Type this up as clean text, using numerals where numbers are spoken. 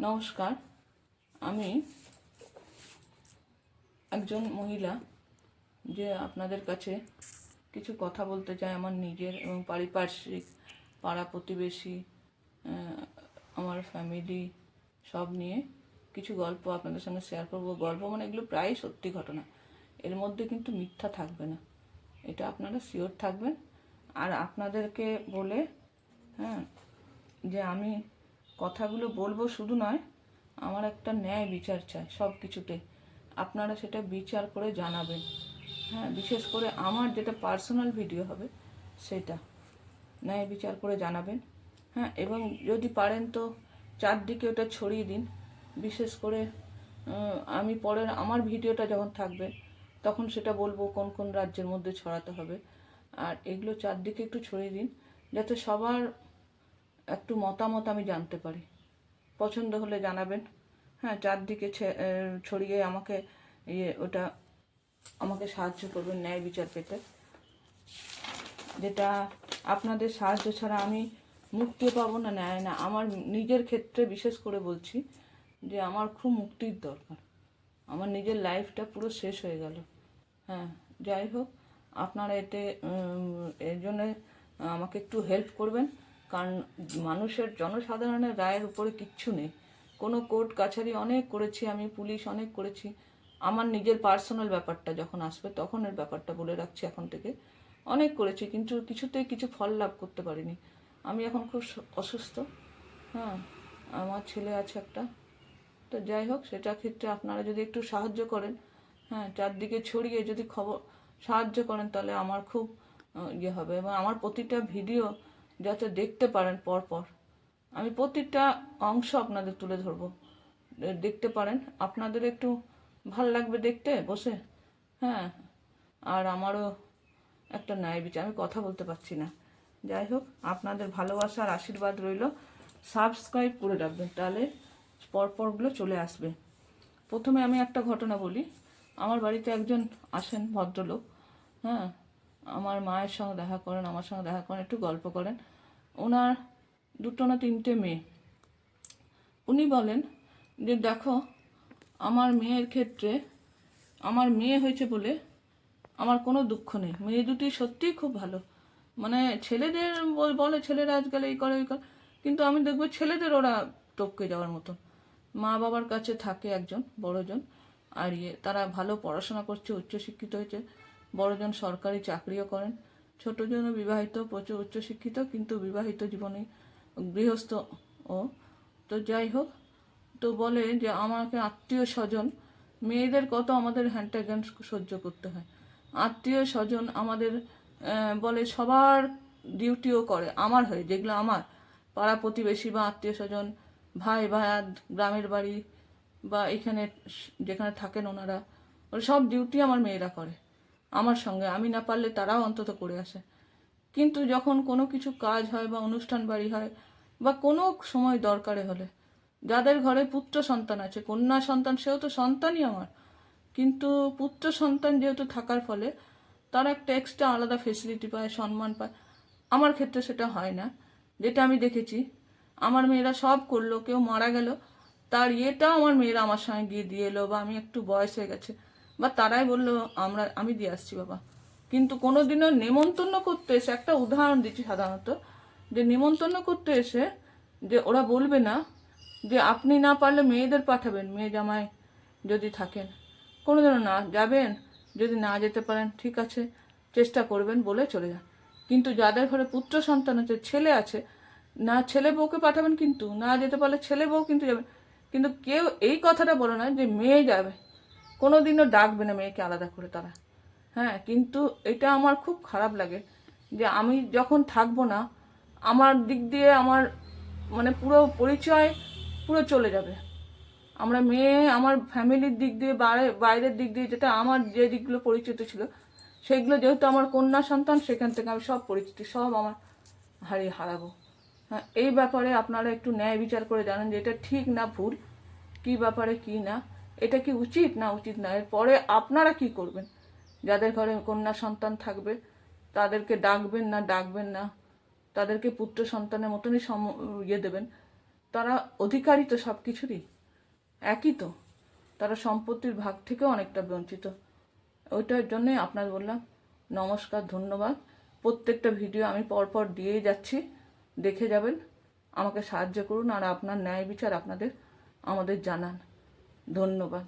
নমস্কার। আমি একজন মহিলা যে আপনাদের কাছে কিছু কথা বলতে চাই আমার নিজের এবং পারিপার্শ্বিক, পাড়া প্রতিবেশী, আমার ফ্যামিলি সব নিয়ে কিছু গল্প আপনাদের সঙ্গে শেয়ার করব। গল্প মানে এগুলো প্রায় সত্যি ঘটনা, এর মধ্যে কিন্তু মিথ্যা থাকবে না, এটা আপনারা শিওর থাকবেন। আর আপনাদেরকে বলে যে আমি কথাগুলো বলবো শুধু নয়, আমার একটা ন্যায় বিচার চাই সব কিছুতে। আপনারা সেটা বিচার করে জানাবেন। বিশেষ করে আমার যেটা পার্সোনাল ভিডিও হবে সেটা ন্যায় বিচার করে জানাবেন। এবং যদি পারেন তো চারদিকে ওটা ছড়িয়ে দিন। বিশেষ করে আমি পরের আমার ভিডিওটা যখন থাকবে তখন সেটা বলবো কোন কোন রাজ্যের মধ্যে ছড়াতে হবে। আর এগুলো চারদিকে একটু ছড়িয়ে দিন যাতে সবার একটু মতামত আমি জানতে পারি। পছন্দ হলে জানাবেন। চারদিকে ছড়িয়ে আমাকে ওটা আমাকে সাহায্য করবেন ন্যায় বিচার পেতে। যেটা আপনাদের সাহায্য ছাড়া আমি মুক্তি পাবো না, ন্যায় না। আমার নিজের ক্ষেত্রে বিশেষ করে বলছি যে আমার খুব মুক্তির দরকার। আমার নিজের লাইফটা পুরো শেষ হয়ে গেল। যাই হোক, আপনারা এর জন্য আমাকে একটু হেল্প করবেন। কারণ মানুষের, জনসাধারণের রায়ের উপরে কিচ্ছু নেই। কোনো কোর্ট কাছারি অনেক করেছি আমি, পুলিশ অনেক করেছি। আমার নিজের পার্সোনাল ব্যাপারটা যখন আসবে তখন এর ব্যাপারটা বলে রাখছি এখন থেকে। অনেক করেছি কিন্তু কিছুতেই কিছু ফল লাভ করতে পারিনি। আমি এখন খুব অসুস্থ। আমার ছেলে আছে একটা। তো যাই হোক, সেটার ক্ষেত্রে আপনারা যদি একটু সাহায্য করেন, চারদিকে ছড়িয়ে যদি সাহায্য করেন, তাহলে আমার খুব ইয়ে হবে। এবং আমার প্রতিটা ভিডিও যাতে দেখতে পারেন পরপর, আমি প্রতিটা অংশ আপনাদের তুলে ধরবো, দেখতে পারেন। আপনাদের একটু ভাল লাগবে দেখতে বসে। আর আমারও একটা ন্যায় বিচার, আমি কথা বলতে পারছি না। যাই হোক, আপনাদের ভালোবাসা আর আশীর্বাদ রইল। সাবস্ক্রাইব করে রাখবেন, তাহলে পরপরগুলো চলে আসবে। প্রথমে আমি একটা ঘটনা বলি। আমার বাড়িতে একজন আসেন ভদ্রলোক। আমার মায়ের সঙ্গে দেখা করেন, আমার সঙ্গে দেখা করেন, একটু গল্প করেন। ওনার 2 না 3টে মেয়ে। উনি বলেন যে দেখো, আমার মেয়ের ক্ষেত্রে, আমার মেয়ে হয়েছে বলে আমার কোনো দুঃখ নেই। মেয়ে দুটি সত্যিই খুব ভালো। মানে ছেলেদের বলে ছেলেরা আজকাল এই করে ওই করে, কিন্তু আমি দেখবো ছেলেদের ওরা টপকে যাওয়ার মতো। মা বাবার কাছে থাকে একজন বড়জন, আর তারা ভালো পড়াশোনা করছে, উচ্চশিক্ষিত হয়েছে। বড়জন সরকারি চাকরিও করেন, ছোটজনও বিবাহিত, প্রচুর উচ্চশিক্ষিত, কিন্তু বিবাহিত জীবনে গৃহস্থ ও। তো যাই হোক, তো বলে যে আমাকে আত্মীয় স্বজন, মেয়েদের কত আমাদের হ্যান্ডট্যাগেন সহ্য করতে হয়। আত্মীয় স্বজন আমাদের বলে সবার ডিউটিও করে আমার হয়ে, যেগুলো আমার পাড়া প্রতিবেশী বা আত্মীয় স্বজন, ভাই ভাইয়াত, গ্রামের বাড়ি বা এখানে যেখানে থাকেন ওনারা, সব ডিউটি আমার মেয়েরা করে আমার সঙ্গে। আমি না পারলে তারাও অন্তত করে আসে। কিন্তু যখন কোনো কিছু কাজ হয় বা অনুষ্ঠান বাড়ি হয় বা কোনো সময় দরকারে হলে, যাদের ঘরে পুত্র সন্তান আছে, কন্যা সন্তান, সেও তো সন্তানই আমার, কিন্তু পুত্র সন্তান যেহেতু থাকার ফলে তারা একটা এক্সট্রা আলাদা ফেসিলিটি পায়, সম্মান পায়। আমার ক্ষেত্রে সেটা হয় না। যেটা আমি দেখেছি, আমার মেয়েরা সব করলো, কেউ মারা গেল তার ইয়েটাও আমার মেয়েরা আমার সঙ্গে গিয়ে দিয়ে এলো, বা আমি একটু বয়স হয়ে গেছে বা তারাই বললো আমি দিয়ে আসছি বাবা। কিন্তু কোনোদিনও নেমন্তন্ন করতে এসে, একটা উদাহরণ দিচ্ছি সাধারণত, যে নেমন্তন্ন করতে এসে যে ওরা বলবে না যে আপনি না পারলে মেয়েদের পাঠাবেন, মেয়ে জামাই যদি থাকেন কোনোদিনও না যাবেন, যদি না যেতে পারেন ঠিক আছে চেষ্টা করবেন বলে চলে যান। কিন্তু যাদের ঘরে পুত্র সন্তান আছে, ছেলে আছে, না ছেলে বউকে পাঠাবেন, কিন্তু না যেতে পারলে ছেলে বউ কিন্তু যাবেন। কিন্তু কেউ এই কথাটা বলে না যে মেয়ে যাবে, কোনোদিনও ডাকবে না মেয়েকে আলাদা করে তারা। কিন্তু এটা আমার খুব খারাপ লাগে যে আমি যখন থাকবো না, আমার দিক দিয়ে আমার মানে পুরো পরিচয় পুরো চলে যাবে। আমরা মেয়ে, আমার ফ্যামিলির দিক দিয়ে, বাইরের দিক দিয়ে, যেটা আমার যে দিকগুলো পরিচিত ছিল সেগুলো, যেহেতু আমার কন্যা সন্তান, সেখান থেকে আমি সব পরিচিতি সব আমার হারাবো। এই ব্যাপারে আপনারা একটু ন্যায় বিচার করে জানেন যে এটা ঠিক না ভুল, কি ব্যাপারে কি না, এটা কি উচিত না উচিত না। এরপরে আপনারা কি করবেন? যাদের ঘরে কন্যা সন্তান থাকবে তাদেরকে ডাকবেন না, তাদেরকে পুত্র সন্তানের মতনই দেবেন। তারা অধিকারী তো সব কিছুরই, একই তো, তারা সম্পত্তির ভাগ থেকেও অনেকটা বঞ্চিত। ওইটার জন্যই আপনার বললাম নমস্কার, ধন্যবাদ। প্রত্যেকটা ভিডিও আমি পরপর দিয়েই যাচ্ছি, দেখে যাবেন, আমাকে সাহায্য করুন, আর আপনার ন্যায় বিচার আমাদের জানান। ধন্যবাদ।